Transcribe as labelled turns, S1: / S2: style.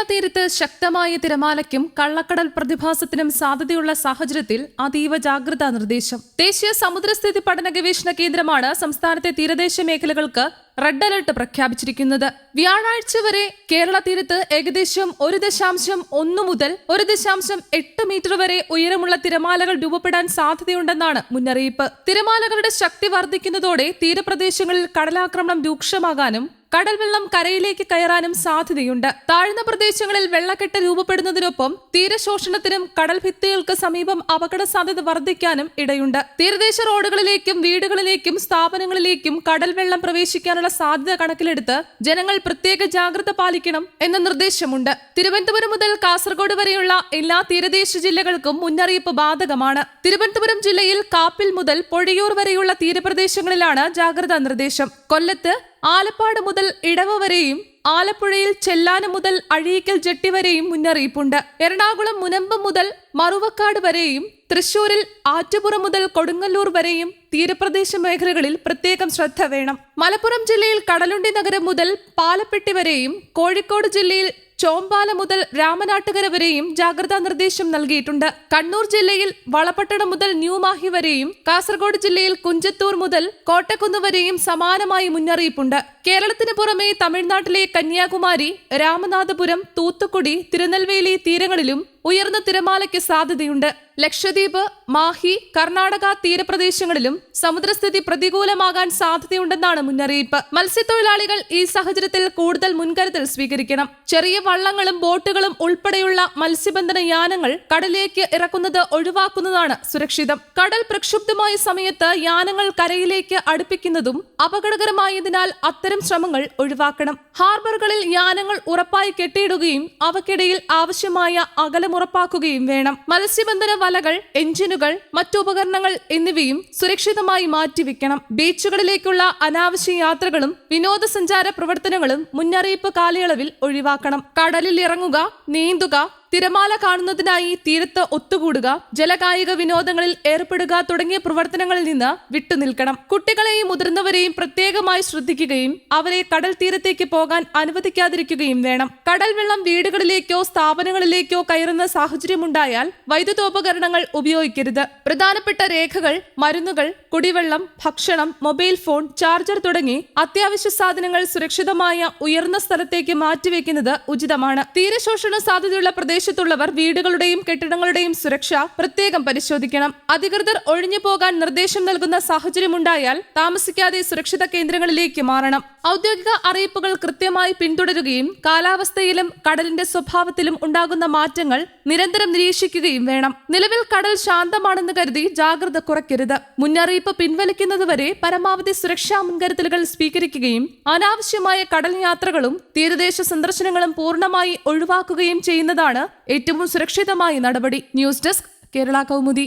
S1: തീരത്ത് ശക്തമായ തിരമാലയ്ക്കും കള്ളക്കടൽ പ്രതിഭാസത്തിനും സാധ്യതയുള്ള സാഹചര്യത്തിൽ അതീവ ജാഗ്രതാ നിർദ്ദേശം. ദേശീയ സമുദ്രസ്ഥിതി പഠന ഗവേഷണ കേന്ദ്രമാണ് സംസ്ഥാനത്തെ തീരദേശ മേഖലകൾക്ക് റെഡ് അലർട്ട് പ്രഖ്യാപിച്ചിരിക്കുന്നത്. വ്യാഴാഴ്ച വരെ കേരള തീരത്ത് ഏകദേശം 1.1 മുതൽ 1.8 മീറ്റർ വരെ ഉയരമുള്ള തിരമാലകൾ രൂപപ്പെടാൻ സാധ്യതയുണ്ടെന്നാണ് മുന്നറിയിപ്പ്. തിരമാലകളുടെ ശക്തി വർദ്ധിക്കുന്നതോടെ തീരപ്രദേശങ്ങളിൽ കടലാക്രമണം രൂക്ഷമാകാനും കടൽവെള്ളം കരയിലേക്ക് കയറാനും സാധ്യതയുണ്ട്. താഴ്ന്ന പ്രദേശങ്ങളിൽ വെള്ളക്കെട്ട് രൂപപ്പെടുന്നതിനൊപ്പം തീരശോഷണത്തിനും കടൽ ഭിത്തികൾക്ക് സമീപം അപകട സാധ്യത വർദ്ധിക്കാനും ഇടയുണ്ട്. തീരദേശ റോഡുകളിലേക്കും വീടുകളിലേക്കും സ്ഥാപനങ്ങളിലേക്കും കടൽ വെള്ളം പ്രവേശിക്കാനുള്ള സാധ്യത കണക്കിലെടുത്ത് ജനങ്ങൾ പ്രത്യേക ജാഗ്രത പാലിക്കണം എന്ന നിർദ്ദേശമുണ്ട്. തിരുവനന്തപുരം മുതൽ കാസർഗോഡ് വരെയുള്ള എല്ലാ തീരദേശ ജില്ലകൾക്കും മുന്നറിയിപ്പ് ബാധകമാണ്. തിരുവനന്തപുരം ജില്ലയിൽ കാപ്പിൽ മുതൽ പൊഴിയൂർ വരെയുള്ള തീരപ്രദേശങ്ങളിലാണ് ജാഗ്രതാ നിർദ്ദേശം. കൊല്ലത്ത് ആലപ്പാട് മുതൽ ഇടവ വരെയും ആലപ്പുഴയിൽ ചെല്ലാനം മുതൽ അഴീക്കൽ ജെട്ടി വരെയും മുന്നറിയിപ്പുണ്ട്. എറണാകുളം മുനമ്പം മുതൽ മറുവക്കാട് വരെയും തൃശൂരിൽ ആറ്റുപുറം മുതൽ കൊടുങ്ങല്ലൂർ വരെയും തീരപ്രദേശ മേഖലകളിൽ പ്രത്യേകം ശ്രദ്ധ വേണം. മലപ്പുറം ജില്ലയിൽ കടലുണ്ടി നഗരം മുതൽ പാലപ്പെട്ടി വരെയും കോഴിക്കോട് ജില്ലയിൽ ചോമ്പാല മുതൽ രാമനാട്ടുകര വരെയും ജാഗ്രതാ നിർദ്ദേശം നൽകിയിട്ടുണ്ട്. കണ്ണൂർ ജില്ലയിൽ വളപട്ടണം മുതൽ ന്യൂമാഹി വരെയും കാസർഗോഡ് ജില്ലയിൽ കുഞ്ചത്തൂർ മുതൽ കോട്ടക്കുന്ന് വരെയും സമാനമായി മുന്നറിയിപ്പുണ്ട്. കേരളത്തിന് പുറമെ തമിഴ്നാട്ടിലെ കന്യാകുമാരി, രാമനാഥപുരം, തൂത്തുക്കുടി, തിരുനെൽവേലി തീരങ്ങളിലും ഉയർന്ന തിരമാലയ്ക്ക് സാധ്യതയുണ്ട്. ലക്ഷദ്വീപ്, മാഹി, കർണാടക തീരപ്രദേശങ്ങളിലും സമുദ്രസ്ഥിതി പ്രതികൂലമാകാൻ സാധ്യതയുണ്ടെന്നാണ് മുന്നറിയിപ്പ്. മത്സ്യത്തൊഴിലാളികൾ ഈ സാഹചര്യത്തിൽ കൂടുതൽ മുൻകരുതൽ സ്വീകരിക്കണം. ചെറിയ വള്ളങ്ങളും ബോട്ടുകളും ഉൾപ്പെടെയുള്ള മത്സ്യബന്ധന യാനങ്ങൾ കടലിലേക്ക് ഇറക്കുന്നത് ഒഴിവാക്കുന്നതാണ് സുരക്ഷിതം. കടൽ പ്രക്ഷുബ്ധമായ സമയത്ത് യാനങ്ങൾ കരയിലേക്ക് അടുപ്പിക്കുന്നതും അപകടകരമായതിനാൽ അത്തരം ശ്രമങ്ങൾ ഒഴിവാക്കണം. ഹാർബറുകളിൽ യാനങ്ങൾ ഉറപ്പായി കെട്ടിയിടുകയും അവയ്ക്കിടയിൽ ആവശ്യമായ അകലം ഉറപ്പാക്കുകയും വേണം. മത്സ്യബന്ധന വലകൾ, എഞ്ചിനുകൾ, മറ്റുപകരണങ്ങൾ എന്നിവയും സുരക്ഷിതമായി മാറ്റിവെക്കണം. ബീച്ചുകളിലേക്കുള്ള അനാവശ്യ യാത്രകളും വിനോദസഞ്ചാര പ്രവർത്തനങ്ങളും മുന്നറിയിപ്പ് കാലയളവിൽ ഒഴിവാക്കണം. കടലിൽ ഇറങ്ങുക, നീന്തുക, തിരമാല കാണുന്നതിനായി തീരത്ത് ഒത്തുകൂടുക, ജലകായിക വിനോദങ്ങളിൽ ഏർപ്പെടുക തുടങ്ങിയ പ്രവർത്തനങ്ങളിൽ നിന്ന് വിട്ടുനിൽക്കണം. കുട്ടികളെയും മുതിർന്നവരെയും പ്രത്യേകമായി ശ്രദ്ധിക്കുകയും അവരെ കടൽ തീരത്തേക്ക് പോകാൻ അനുവദിക്കാതിരിക്കുകയും വേണം. കടൽ വെള്ളം വീടുകളിലേക്കോ സ്ഥാപനങ്ങളിലേക്കോ കയറുന്ന സാഹചര്യമുണ്ടായാൽ വൈദ്യുതോപകരണങ്ങൾ ഉപയോഗിക്കരുത്. പ്രധാനപ്പെട്ട രേഖകൾ, മരുന്നുകൾ, കുടിവെള്ളം, ഭക്ഷണം, മൊബൈൽ ഫോൺ, ചാർജർ തുടങ്ങി അത്യാവശ്യ സാധനങ്ങൾ സുരക്ഷിതമായ ഉയർന്ന സ്ഥലത്തേക്ക് മാറ്റിവെക്കുന്നത് ഉചിതമാണ്. തീരശോഷണ സാധ്യതയുള്ള പ്രദേശത്തുള്ളവർ വീടുകളുടെയും കെട്ടിടങ്ങളുടെയും സുരക്ഷ പ്രത്യേകം പരിശോധിക്കണം. അധികൃതർ ഒഴിഞ്ഞു പോകാൻ നിർദ്ദേശം നൽകുന്ന സാഹചര്യമുണ്ടായാൽ താമസിക്കാതെ സുരക്ഷിത കേന്ദ്രങ്ങളിലേക്ക് മാറണം. ഔദ്യോഗിക അറിയിപ്പുകൾ കൃത്യമായി പിന്തുടരുകയും കാലാവസ്ഥയിലും കടലിന്റെ സ്വഭാവത്തിലും ഉണ്ടാകുന്ന മാറ്റങ്ങൾ നിരന്തരം നിരീക്ഷിക്കുകയും വേണം. നിലവിൽ കടൽ ശാന്തമാണെന്ന് കരുതി ജാഗ്രത കുറയ്ക്കരുത്. മുന്നറിയിപ്പ് പിൻവലിക്കുന്നതുവരെ പരമാവധി സുരക്ഷാ മുൻകരുതലുകൾ സ്വീകരിക്കുകയും അനാവശ്യമായ കടൽ യാത്രകളും തീരദേശ സന്ദർശനങ്ങളും പൂർണ്ണമായി ഒഴിവാക്കുകയും ചെയ്യുന്നതാണ് ഏറ്റവും സുരക്ഷിതമായ നടപടി. News desk, Kerala Kaumudi.